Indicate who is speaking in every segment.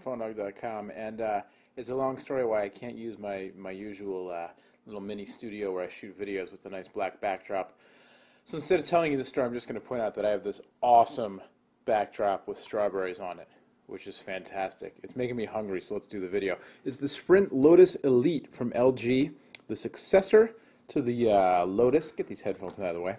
Speaker 1: PhoneDog.com, and it's a long story why I can't use my usual little mini studio where I shoot videos with a nice black backdrop. So instead of telling you the story, I'm just going to point out that I have this awesome backdrop with strawberries on it, which is fantastic. It's making me hungry, so let's do the video. It's the Sprint Lotus Elite from LG, the successor to the Lotus. Get these headphones out of the way.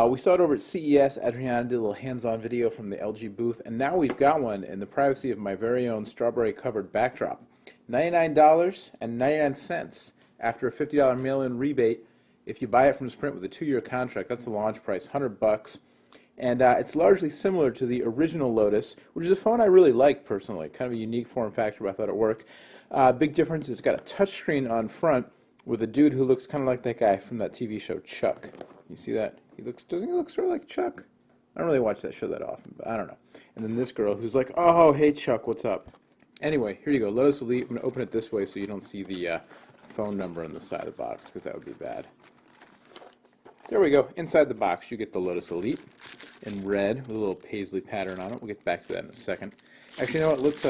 Speaker 1: We saw it over at CES. Adriana did a little hands-on video from the LG booth, and now we've got one in the privacy of my very own strawberry-covered backdrop. $99.99 after a $50 mail-in rebate. If you buy it from Sprint with a 2-year contract, that's the launch price, $100. And it's largely similar to the original Lotus, which is a phone I really like personally. Kind of a unique form factor, but I thought it worked. Big difference is it's got a touchscreen on front with a dude who looks kind of like that guy from that TV show Chuck. You see that? Doesn't he look sort of like Chuck? I don't really watch that show that often, but I don't know. And then this girl who's like, oh, hey Chuck, what's up? Anyway, here you go, Lotus Elite. I'm going to open it this way so you don't see the phone number on the side of the box, because that would be bad. There we go. Inside the box, you get the Lotus Elite in red with a little paisley pattern on it. We'll get back to that in a second. Actually, you know what? Let's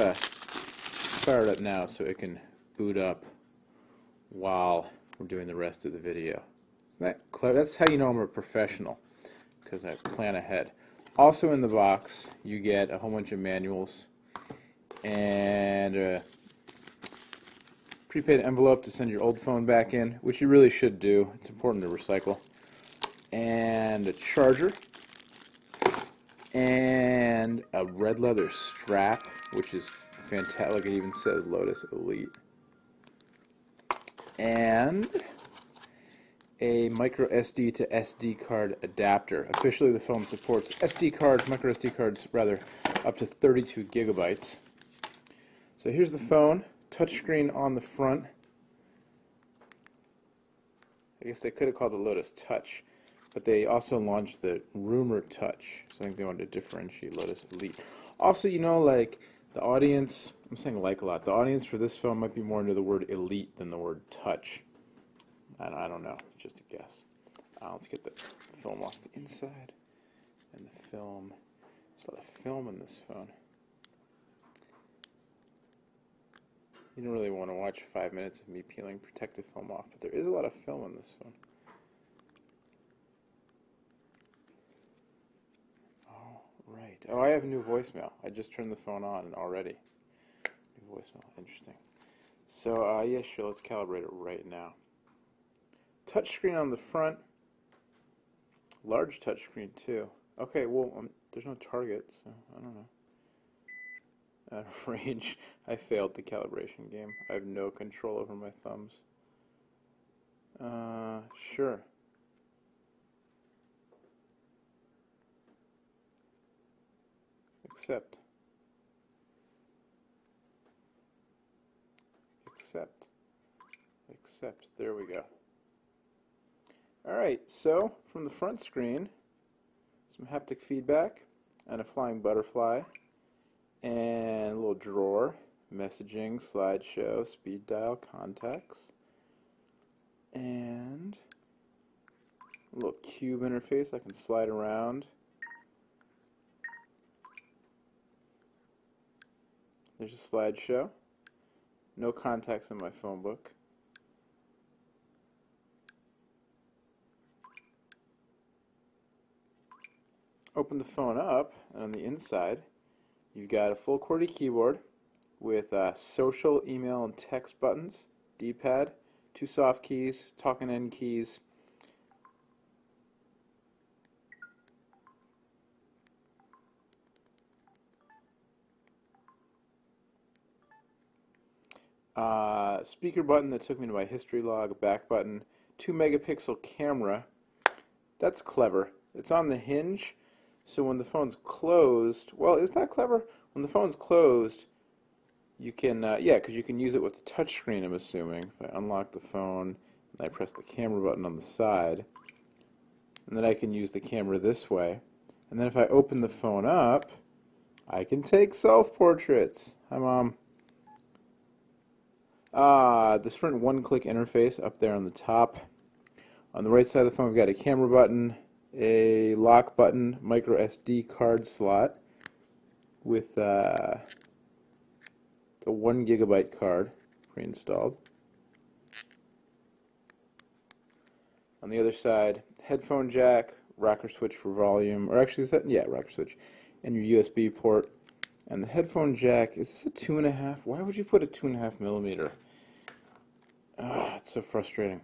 Speaker 1: fire it up now so it can boot up while we're doing the rest of the video. Isn't that clever? That's how you know I'm a professional, because I plan ahead. Also in the box, you get a whole bunch of manuals and a prepaid envelope to send your old phone back in, which you really should do. It's important to recycle. And a charger, and a red leather strap, which is fantastic. It even says Lotus Elite. And a micro SD to SD card adapter. Officially, the phone supports SD cards, micro SD cards, rather, up to 32 gigabytes. So here's the phone, touchscreen on the front. I guess they could have called the Lotus Touch, but they also launched the Rumor Touch, so I think they wanted to differentiate Lotus Elite. Also, you know, like, the audience, I'm saying like a lot, the audience for this phone might be more into the word Elite than the word Touch. I don't know, just a guess. Let's get the film off the inside, and the film, there's a lot of film in this phone. You don't really want to watch 5 minutes of me peeling protective film off, but there is a lot of film in this phone. Right. Oh, I have a new voicemail. I just turned the phone on already. New voicemail. Interesting. So, yeah, sure, let's calibrate it right now. Touchscreen on the front. Large touchscreen, too. Okay, well, there's no target, so I don't know. Range. I failed the calibration game. I have no control over my thumbs. Sure. Accept. There we go. Alright, so from the front screen, some haptic feedback and a flying butterfly and a little drawer, messaging, slideshow, speed dial, contacts, and a little cube interface I can slide around. There's a slideshow. No contacts in my phone book. Open the phone up, and on the inside, you've got a full QWERTY keyboard with social, email, and text buttons, D-pad, 2 soft keys, talk and end keys, speaker button that took me to my history log, back button, 2 megapixel camera. That's clever. It's on the hinge, so when the phone's closed, well, is that clever? When the phone's closed, you can, yeah, because you can use it with the touch screen, I'm assuming. If I unlock the phone, and I press the camera button on the side, and then I can use the camera this way. And then if I open the phone up, I can take self-portraits. Hi, Mom. The Sprint one-click interface up there on the top. On the right side of the phone, we've got a camera button, a lock button, micro SD card slot with the 1 GB card pre-installed. On the other side, headphone jack, rocker switch for volume, or actually, rocker switch, and your USB port. And the headphone jack, is this a 2.5? Why would you put a 2.5 millimeter? It's so frustrating.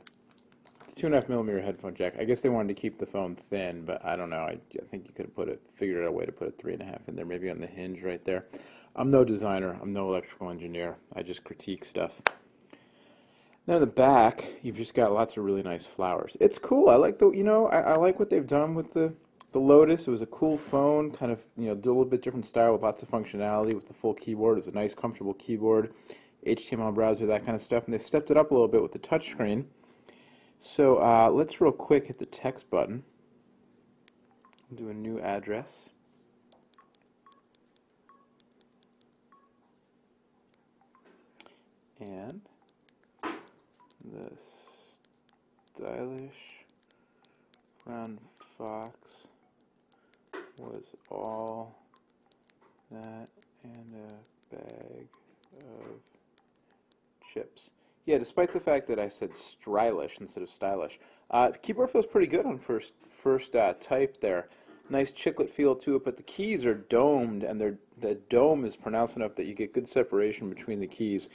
Speaker 1: It's a 2.5 millimeter headphone jack. I guess they wanted to keep the phone thin, but I don't know. I think you could have figured out a way to put a 3.5 in there, maybe on the hinge right there. I'm no designer. I'm no electrical engineer. I just critique stuff. Then in the back, you've just got lots of really nice flowers. It's cool. I like I like what they've done with the Lotus. It was a cool phone, kind of, do a little bit different style with lots of functionality with the full keyboard. It was a nice, comfortable keyboard, HTML browser, that kind of stuff. And they've stepped it up a little bit with the touchscreen. So let's real quick hit the text button. Do a new address. And the stylish brown fox was all that and a bag of chips. Yeah, despite the fact that I said stylish instead of stylish. The keyboard feels pretty good on first type there. Nice chiclet feel to it, but the keys are domed, and the dome is pronounced enough that you get good separation between the keys,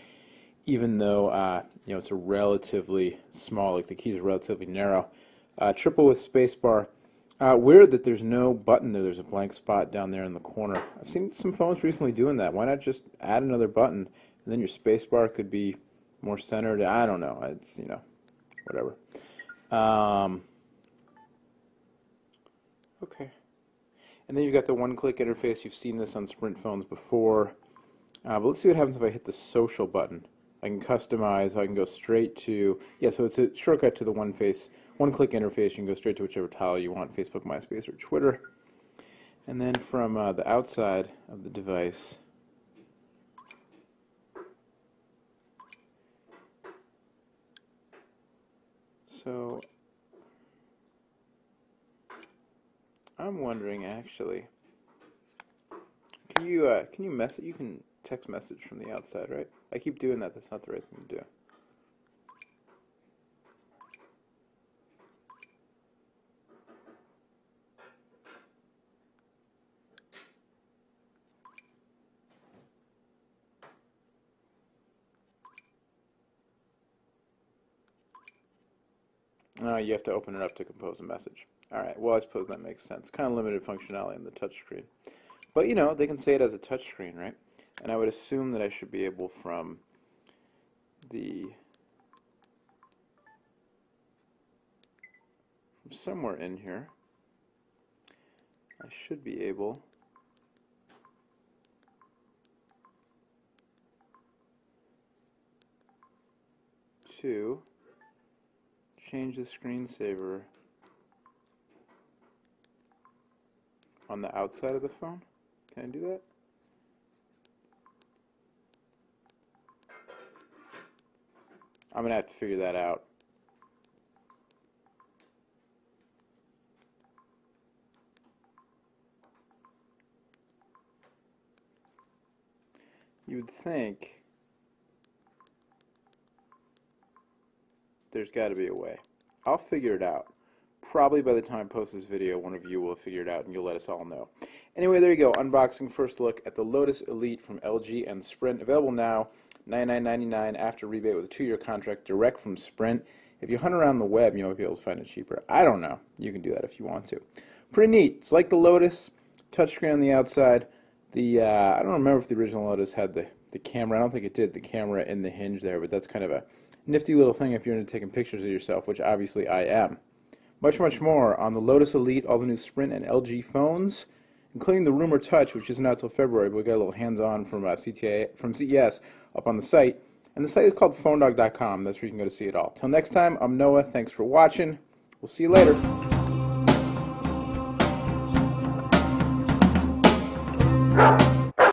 Speaker 1: even though it's a relatively small, like the keys are relatively narrow. Triple with spacebar. Weird that there's no button there. There's a blank spot down there in the corner. I've seen some phones recently doing that. Why not just add another button, and then your spacebar could be more centered? I don't know. It's, whatever. Okay. And then you've got the one-click interface. You've seen this on Sprint phones before. But let's see what happens if I hit the social button. I can customize. I can go straight to, so it's a shortcut to the one-click interface. You can go straight to whichever tile you want, Facebook, MySpace, or Twitter. And then from the outside of the device, so I'm wondering, actually, can you message? You can text message from the outside, right? I keep doing that. That's not the right thing to do. You have to open it up to compose a message. Alright, well, I suppose that makes sense. Kind of limited functionality on the touchscreen. But, they can say it as a touchscreen, right? And I would assume that I should be able from somewhere in here, I should be able to change the screensaver on the outside of the phone. Can I do that? I'm going to have to figure that out. You would think there's got to be a way. I'll figure it out. Probably by the time I post this video, one of you will figure it out and you'll let us all know. Anyway, there you go. Unboxing, first look at the Lotus Elite from LG and Sprint. Available now, $99.99 after rebate with a 2-year contract direct from Sprint. If you hunt around the web, you might be able to find it cheaper. I don't know. You can do that if you want to. Pretty neat. It's like the Lotus, touchscreen on the outside. I don't remember if the original Lotus had the camera. I don't think it did, the camera in the hinge there, but that's kind of a nifty little thing if you're into taking pictures of yourself, which obviously I am. Much, much more on the Lotus Elite, all the new Sprint and LG phones, including the Rumor Touch, which isn't out till February, but we got a little hands-on from CES up on the site. And the site is called phonedog.com. That's where you can go to see it all. Till next time, I'm Noah. Thanks for watching. We'll see you later.